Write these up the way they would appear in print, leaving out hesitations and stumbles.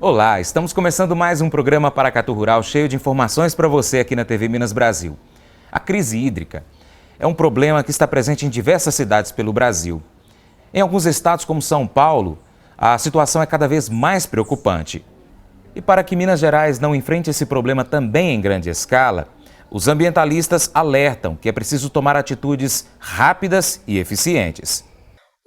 Olá, estamos começando mais um programa Paracatu Rural cheio de informações para você aqui na TV Minas Brasil. A crise hídrica é um problema que está presente em diversas cidades pelo Brasil. Em alguns estados, como São Paulo, a situação é cada vez mais preocupante. E para que Minas Gerais não enfrente esse problema também em grande escala, os ambientalistas alertam que é preciso tomar atitudes rápidas e eficientes.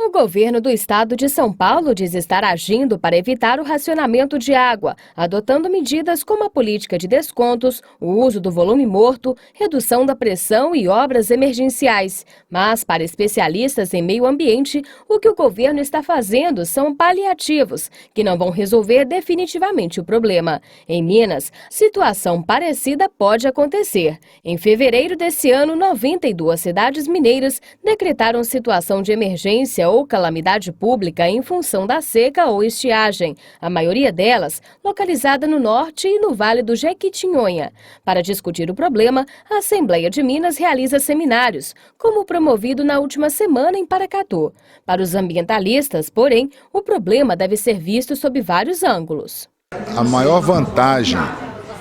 O governo do estado de São Paulo diz estar agindo para evitar o racionamento de água, adotando medidas como a política de descontos, o uso do volume morto, redução da pressão e obras emergenciais. Mas, para especialistas em meio ambiente, o que o governo está fazendo são paliativos, que não vão resolver definitivamente o problema. Em Minas, situação parecida pode acontecer. Em fevereiro desse ano, 92 cidades mineiras decretaram situação de emergência ou calamidade pública em função da seca ou estiagem, a maioria delas localizada no norte e no Vale do Jequitinhonha. Para discutir o problema, a Assembleia de Minas realiza seminários, como o promovido na última semana em Paracatu. Para os ambientalistas, porém, o problema deve ser visto sob vários ângulos. A maior vantagem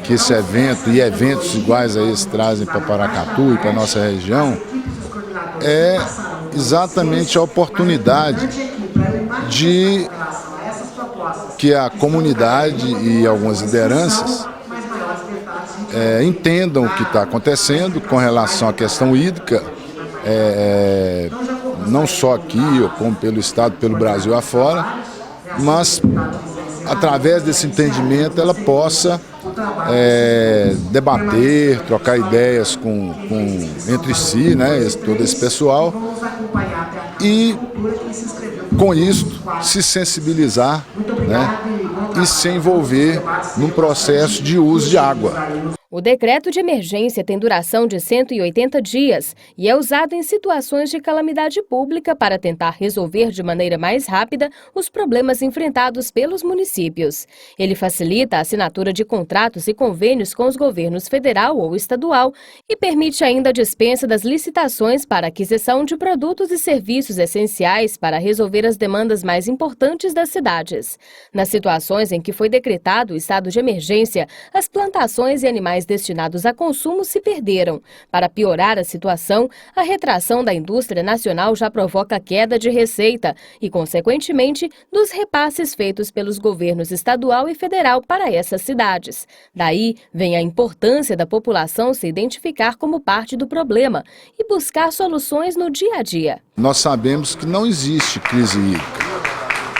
que esse evento e eventos iguais a esse trazem para Paracatu e para a nossa região é exatamente a oportunidade de que a comunidade e algumas lideranças entendam o que está acontecendo com relação à questão hídrica, não só aqui, como pelo estado, pelo Brasil afora, mas através desse entendimento ela possa debater, trocar ideias entre si, né, todo esse pessoal, e com isso se sensibilizar, né, e se envolver num processo de uso de água. O decreto de emergência tem duração de 180 dias e é usado em situações de calamidade pública para tentar resolver de maneira mais rápida os problemas enfrentados pelos municípios. Ele facilita a assinatura de contratos e convênios com os governos federal ou estadual e permite ainda a dispensa das licitações para aquisição de produtos e serviços essenciais para resolver as demandas mais importantes das cidades. Nas situações em que foi decretado o estado de emergência, as plantações e animais destinados a consumo se perderam. Para piorar a situação, a retração da indústria nacional já provoca queda de receita e, consequentemente, dos repasses feitos pelos governos estadual e federal para essas cidades. Daí vem a importância da população se identificar como parte do problema e buscar soluções no dia a dia. Nós sabemos que não existe crise hídrica.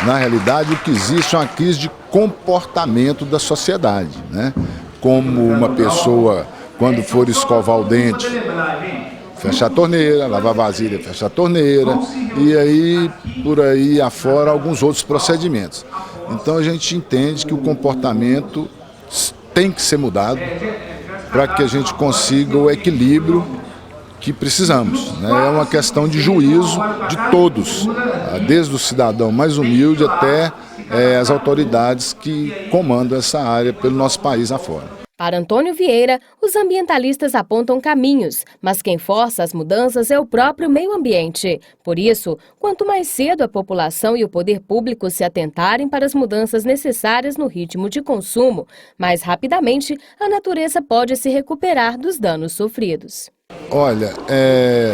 Na realidade, o que existe é uma crise de comportamento da sociedade, né? Como uma pessoa, quando for escovar o dente, fecha a torneira, lavar a vasilha, fecha a torneira, e aí, por aí afora, alguns outros procedimentos. Então a gente entende que o comportamento tem que ser mudado para que a gente consiga o equilíbrio que precisamos, né? É uma questão de juízo de todos, desde o cidadão mais humilde até as autoridades que comandam essa área pelo nosso país afora. Para Antônio Vieira, os ambientalistas apontam caminhos, mas quem força as mudanças é o próprio meio ambiente. Por isso, quanto mais cedo a população e o poder público se atentarem para as mudanças necessárias no ritmo de consumo, mais rapidamente a natureza pode se recuperar dos danos sofridos. Olha,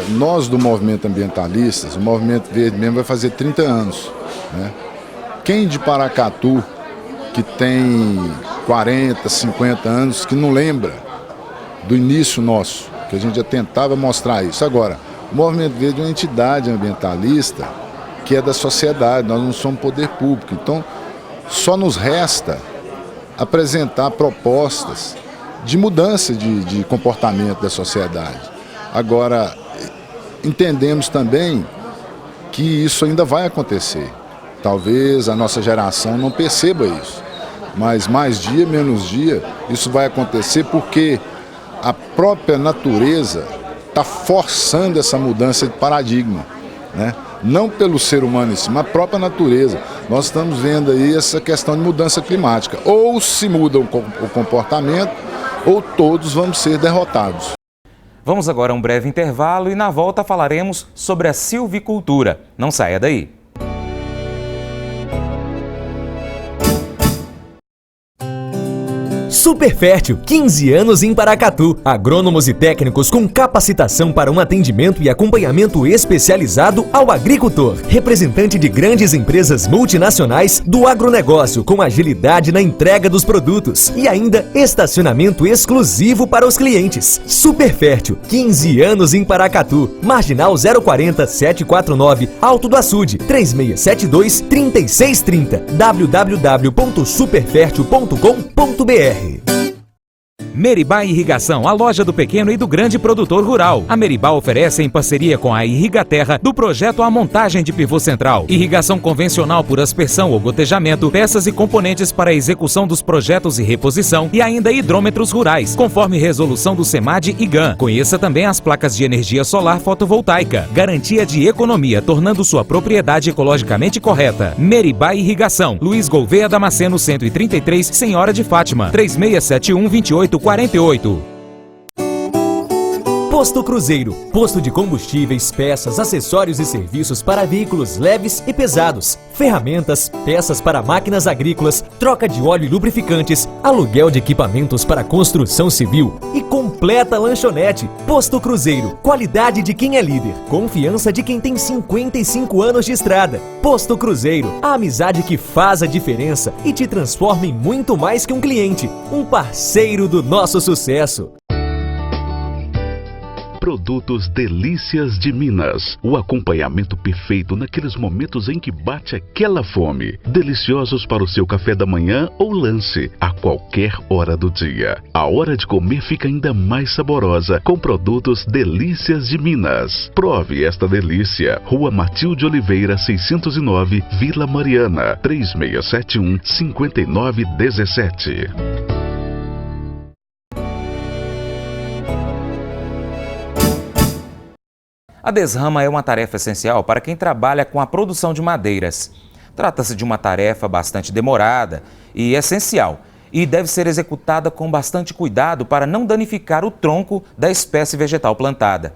nós do movimento ambientalistas, o Movimento Verde mesmo vai fazer 30 anos, né? Quem de Paracatu, que tem 40, 50 anos, que não lembra do início nosso, que a gente já tentava mostrar isso. Agora, o Movimento Verde é uma entidade ambientalista que é da sociedade, nós não somos poder público, então só nos resta apresentar propostas de mudança de comportamento da sociedade. Agora, entendemos também que isso ainda vai acontecer. Talvez a nossa geração não perceba isso, mas mais dia, menos dia, isso vai acontecer porque a própria natureza está forçando essa mudança de paradigma, né? Não pelo ser humano em si, mas a própria natureza. Nós estamos vendo aí essa questão de mudança climática. Ou se muda o comportamento, ou todos vamos ser derrotados. Vamos agora a um breve intervalo e na volta falaremos sobre a silvicultura. Não saia daí. Superfértil, 15 anos em Paracatu. Agrônomos e técnicos com capacitação para um atendimento e acompanhamento especializado ao agricultor. Representante de grandes empresas multinacionais do agronegócio com agilidade na entrega dos produtos. E ainda estacionamento exclusivo para os clientes. Superfértil, 15 anos em Paracatu. Marginal 040 749, Alto do Açude, 3672 3630. www.superfertil.com.br. Meribá Irrigação, a loja do pequeno e do grande produtor rural. A Meribá oferece, em parceria com a Irrigaterra, do projeto a montagem de pivô central, irrigação convencional por aspersão ou gotejamento, peças e componentes para a execução dos projetos e reposição e ainda hidrômetros rurais, conforme resolução do SEMAD e GAN. Conheça também as placas de energia solar fotovoltaica. Garantia de economia, tornando sua propriedade ecologicamente correta. Meribá Irrigação, Luiz Gouveia Damasceno 133, Senhora de Fátima, 3671-2848. Posto Cruzeiro, posto de combustíveis, peças, acessórios e serviços para veículos leves e pesados, ferramentas, peças para máquinas agrícolas, troca de óleo e lubrificantes, aluguel de equipamentos para construção civil e completa lanchonete. Posto Cruzeiro, qualidade de quem é líder, confiança de quem tem 55 anos de estrada. Posto Cruzeiro, a amizade que faz a diferença e te transforma em muito mais que um cliente, um parceiro do nosso sucesso. Produtos Delícias de Minas. O acompanhamento perfeito naqueles momentos em que bate aquela fome. Deliciosos para o seu café da manhã ou lanche, a qualquer hora do dia. A hora de comer fica ainda mais saborosa com produtos Delícias de Minas. Prove esta delícia. Rua Matilde Oliveira, 609, Vila Mariana, 3671-5917. A desrama é uma tarefa essencial para quem trabalha com a produção de madeiras. Trata-se de uma tarefa bastante demorada e essencial, e deve ser executada com bastante cuidado para não danificar o tronco da espécie vegetal plantada.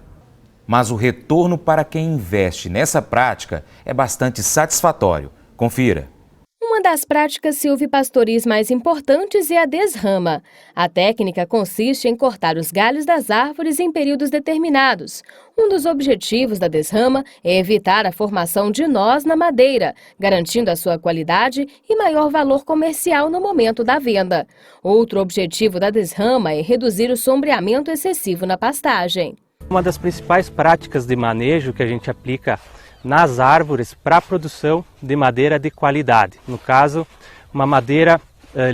Mas o retorno para quem investe nessa prática é bastante satisfatório. Confira. Uma das práticas silvipastoris mais importantes é a desrama. A técnica consiste em cortar os galhos das árvores em períodos determinados. Um dos objetivos da desrama é evitar a formação de nós na madeira, garantindo a sua qualidade e maior valor comercial no momento da venda. Outro objetivo da desrama é reduzir o sombreamento excessivo na pastagem. Uma das principais práticas de manejo que a gente aplica nas árvores para a produção de madeira de qualidade. No caso, uma madeira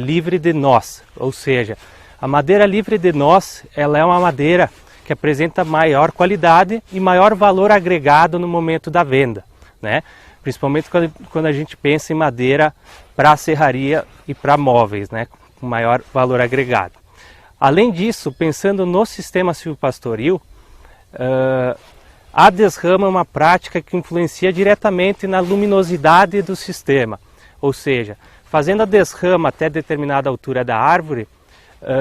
livre de nós, ou seja, a madeira livre de nós, ela é uma madeira que apresenta maior qualidade e maior valor agregado no momento da venda, né? Principalmente quando a gente pensa em madeira para serraria e para móveis, né? Com maior valor agregado. Além disso, pensando no sistema silvopastoril, a desrama é uma prática que influencia diretamente na luminosidade do sistema, ou seja, fazendo a desrama até determinada altura da árvore,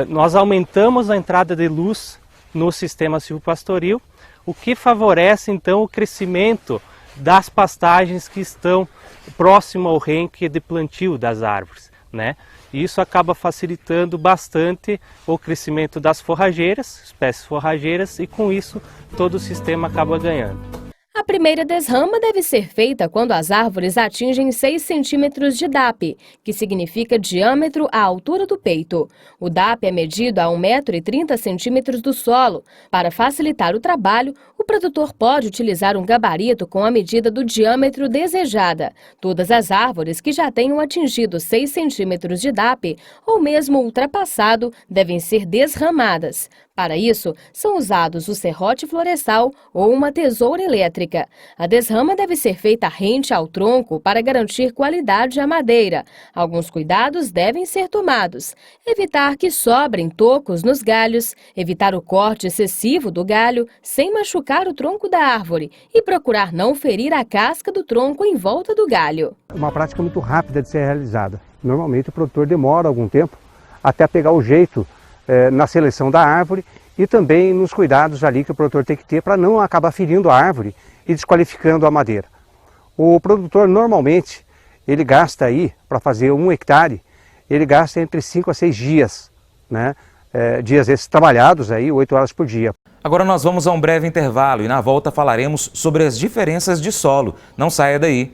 nós aumentamos a entrada de luz no sistema silvopastoril, o que favorece então o crescimento das pastagens que estão próximo ao renque de plantio das árvores, né? Isso acaba facilitando bastante o crescimento das forrageiras, espécies forrageiras, e com isso todo o sistema acaba ganhando. A primeira desrama deve ser feita quando as árvores atingem 6 centímetros de DAP, que significa diâmetro à altura do peito. O DAP é medido a 1,30 m do solo. Para facilitar o trabalho, o produtor pode utilizar um gabarito com a medida do diâmetro desejada. Todas as árvores que já tenham atingido 6 centímetros de DAP, ou mesmo ultrapassado, devem ser desramadas. Para isso, são usados o serrote florestal ou uma tesoura elétrica. A desrama deve ser feita rente ao tronco para garantir qualidade à madeira. Alguns cuidados devem ser tomados. Evitar que sobrem tocos nos galhos, evitar o corte excessivo do galho sem machucar o tronco da árvore e procurar não ferir a casca do tronco em volta do galho. É uma prática muito rápida de ser realizada. Normalmente o produtor demora algum tempo até pegar o jeito na seleção da árvore e também nos cuidados ali que o produtor tem que ter para não acabar ferindo a árvore e desqualificando a madeira. O produtor normalmente ele gasta aí, para fazer 1 hectare, ele gasta entre 5 a 6 dias né, dias esses trabalhados, aí, 8 horas por dia. Agora nós vamos a um breve intervalo e na volta falaremos sobre as diferenças de solo. Não saia daí.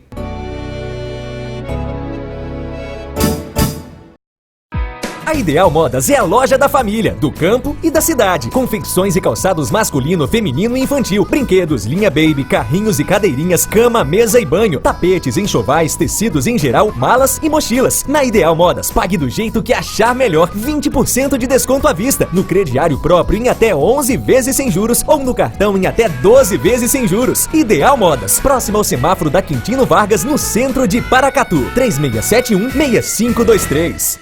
A Ideal Modas é a loja da família, do campo e da cidade. Confecções e calçados masculino, feminino e infantil. Brinquedos, linha baby, carrinhos e cadeirinhas, cama, mesa e banho. Tapetes, enxovais, tecidos em geral, malas e mochilas. Na Ideal Modas, pague do jeito que achar melhor. 20% de desconto à vista. No crediário próprio em até 11 vezes sem juros ou no cartão em até 12 vezes sem juros. Ideal Modas, próximo ao semáforo da Quintino Vargas, no centro de Paracatu. 3671-6523.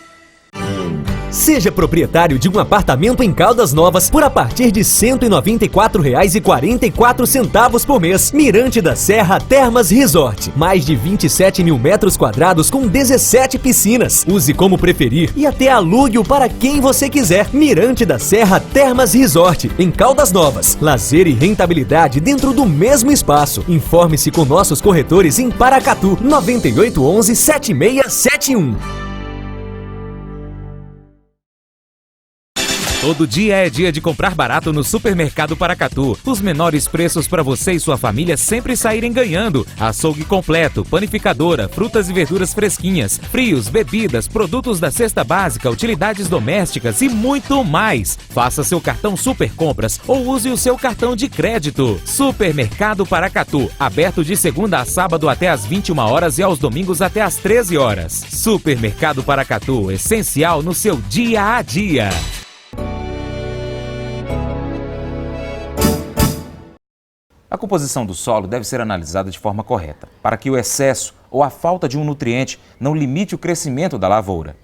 Seja proprietário de um apartamento em Caldas Novas por a partir de R$ 194,44 por mês. Mirante da Serra Termas Resort. Mais de 27 mil metros quadrados com 17 piscinas. Use como preferir e até alugue-o para quem você quiser. Mirante da Serra Termas Resort, em Caldas Novas. Lazer e rentabilidade dentro do mesmo espaço. Informe-se com nossos corretores em Paracatu. 9811-7671. Todo dia é dia de comprar barato no Supermercado Paracatu. Os menores preços para você e sua família sempre saírem ganhando. Açougue completo, panificadora, frutas e verduras fresquinhas, frios, bebidas, produtos da cesta básica, utilidades domésticas e muito mais. Faça seu cartão Super Compras ou use o seu cartão de crédito. Supermercado Paracatu, aberto de segunda a sábado até às 21 horas e aos domingos até às 13 horas. Supermercado Paracatu, essencial no seu dia a dia. A composição do solo deve ser analisada de forma correta, para que o excesso ou a falta de um nutriente não limite o crescimento da lavoura.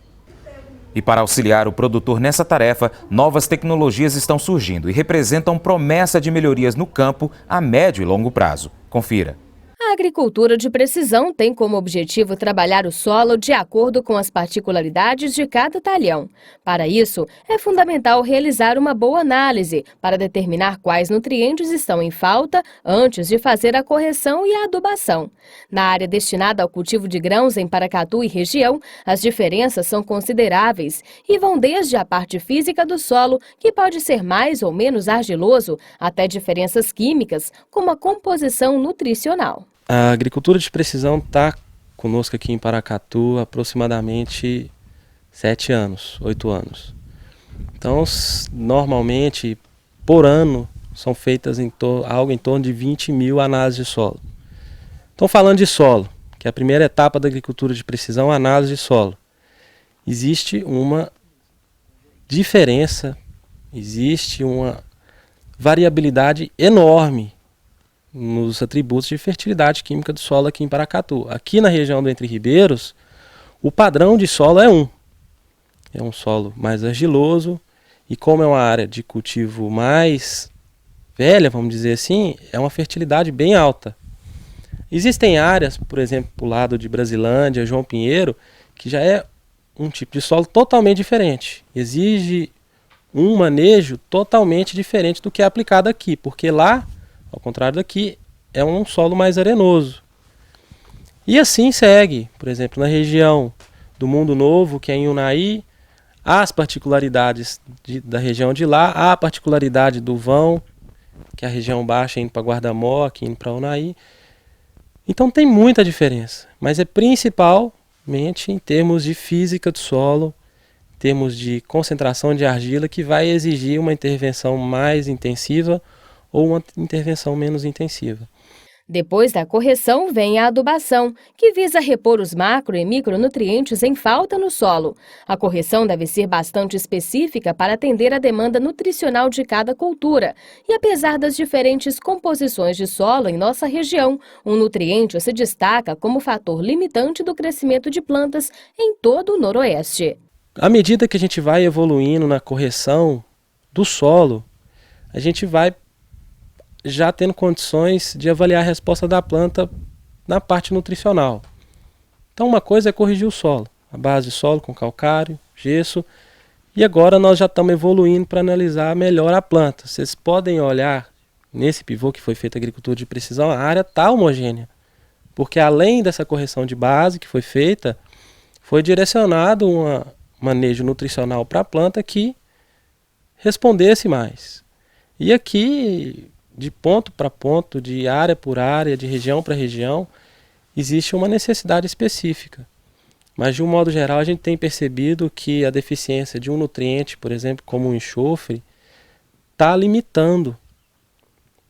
E para auxiliar o produtor nessa tarefa, novas tecnologias estão surgindo e representam promessa de melhorias no campo a médio e longo prazo. Confira. A agricultura de precisão tem como objetivo trabalhar o solo de acordo com as particularidades de cada talhão. Para isso, é fundamental realizar uma boa análise para determinar quais nutrientes estão em falta antes de fazer a correção e a adubação. Na área destinada ao cultivo de grãos em Paracatu e região, as diferenças são consideráveis e vão desde a parte física do solo, que pode ser mais ou menos argiloso, até diferenças químicas, como a composição nutricional. A agricultura de precisão está conosco aqui em Paracatu há aproximadamente 7 anos, 8 anos. Então, normalmente, por ano, são feitas algo em torno de 20 mil análises de solo. Então, falando de solo, que é a primeira etapa da agricultura de precisão, a análise de solo. Existe uma diferença, existe uma variabilidade enorme nos atributos de fertilidade química do solo aqui em Paracatu. Aqui na região do Entre Ribeiros, o padrão de solo é um solo mais argiloso, e como é uma área de cultivo mais velha, vamos dizer assim, é uma fertilidade bem alta. Existem áreas, por exemplo, para o lado de Brasilândia, João Pinheiro, que já é um tipo de solo totalmente diferente. Exige um manejo totalmente diferente do que é aplicado aqui, porque lá, ao contrário daqui, é um solo mais arenoso. E assim segue, por exemplo, na região do Mundo Novo, que é em Unai, há as particularidades da região de lá, há a particularidade do vão, que é a região baixa indo para Guarda-Mó, indo para Unai. Então tem muita diferença, mas é principalmente em termos de física do solo, em termos de concentração de argila, que vai exigir uma intervenção mais intensiva ou uma intervenção menos intensiva. Depois da correção vem a adubação, que visa repor os macro e micronutrientes em falta no solo. A correção deve ser bastante específica para atender à demanda nutricional de cada cultura. E apesar das diferentes composições de solo em nossa região, um nutriente se destaca como fator limitante do crescimento de plantas em todo o Noroeste. À medida que a gente vai evoluindo na correção do solo, a gente vai já tendo condições de avaliar a resposta da planta na parte nutricional. Então uma coisa é corrigir o solo, a base de solo com calcário, gesso, e agora nós já estamos evoluindo para analisar melhor a planta. Vocês podem olhar nesse pivô que foi feita a agricultura de precisão, a área está homogênea, porque além dessa correção de base que foi feita, foi direcionado manejo nutricional para a planta que respondesse mais. E aqui, de ponto para ponto, de área por área, de região para região, existe uma necessidade específica. Mas, de um modo geral, a gente tem percebido que a deficiência de um nutriente, por exemplo, como o enxofre, está limitando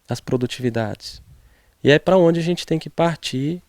as produtividades. E é para onde a gente tem que partir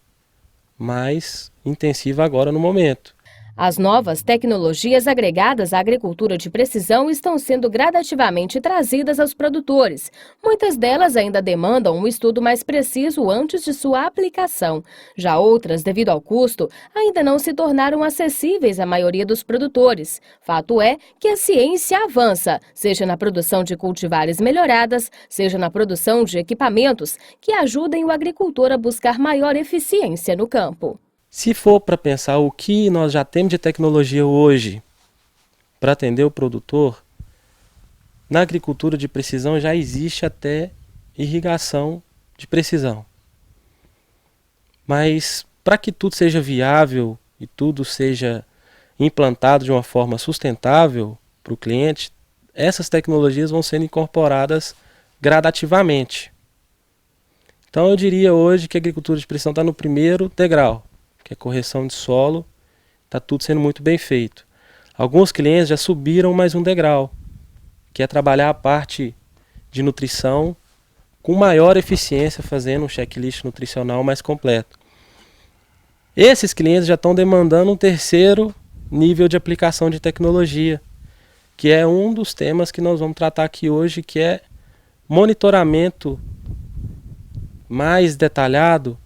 mais intensiva agora no momento. As novas tecnologias agregadas à agricultura de precisão estão sendo gradativamente trazidas aos produtores. Muitas delas ainda demandam um estudo mais preciso antes de sua aplicação. Já outras, devido ao custo, ainda não se tornaram acessíveis à maioria dos produtores. Fato é que a ciência avança, seja na produção de cultivares melhoradas, seja na produção de equipamentos que ajudem o agricultor a buscar maior eficiência no campo. Se for para pensar o que nós já temos de tecnologia hoje para atender o produtor, na agricultura de precisão já existe até irrigação de precisão. Mas para que tudo seja viável e tudo seja implantado de uma forma sustentável para o cliente, essas tecnologias vão sendo incorporadas gradativamente. Então eu diria hoje que a agricultura de precisão está no primeiro degrau, que é correção de solo, está tudo sendo muito bem feito. Alguns clientes já subiram mais um degrau, que é trabalhar a parte de nutrição com maior eficiência, fazendo um checklist nutricional mais completo. Esses clientes já estão demandando um terceiro nível de aplicação de tecnologia, que é um dos temas que nós vamos tratar aqui hoje, que é monitoramento mais detalhado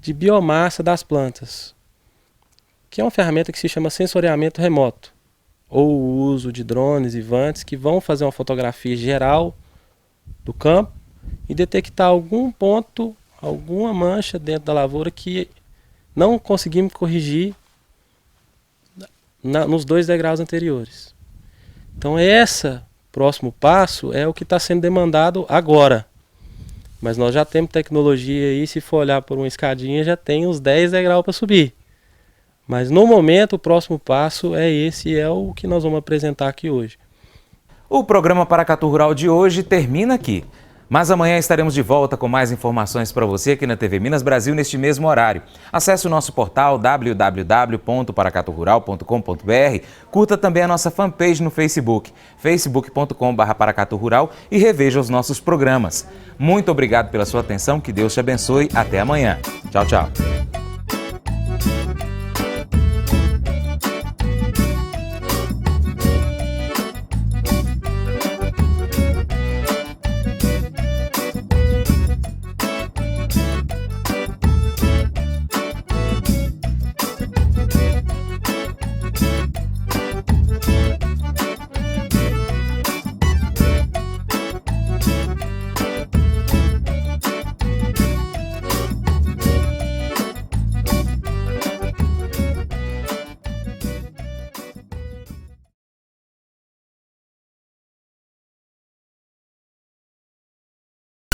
de biomassa das plantas, que é uma ferramenta que se chama sensoriamento remoto, ou o uso de drones e vantes que vão fazer uma fotografia geral do campo e detectar algum ponto, alguma mancha dentro da lavoura que não conseguimos corrigir nos 2 degraus anteriores. Então esse próximo passo é o que está sendo demandado agora. Mas nós já temos tecnologia aí, se for olhar por uma escadinha, já tem uns 10 degraus para subir. Mas no momento o próximo passo é esse, é o que nós vamos apresentar aqui hoje. O programa Paracatu Rural de hoje termina aqui. Mas amanhã estaremos de volta com mais informações para você aqui na TV Minas Brasil neste mesmo horário. Acesse o nosso portal www.paracaturural.com.br, curta também a nossa fanpage no Facebook, facebook.com/paracaturural e reveja os nossos programas. Muito obrigado pela sua atenção, que Deus te abençoe. Até amanhã. Tchau, tchau.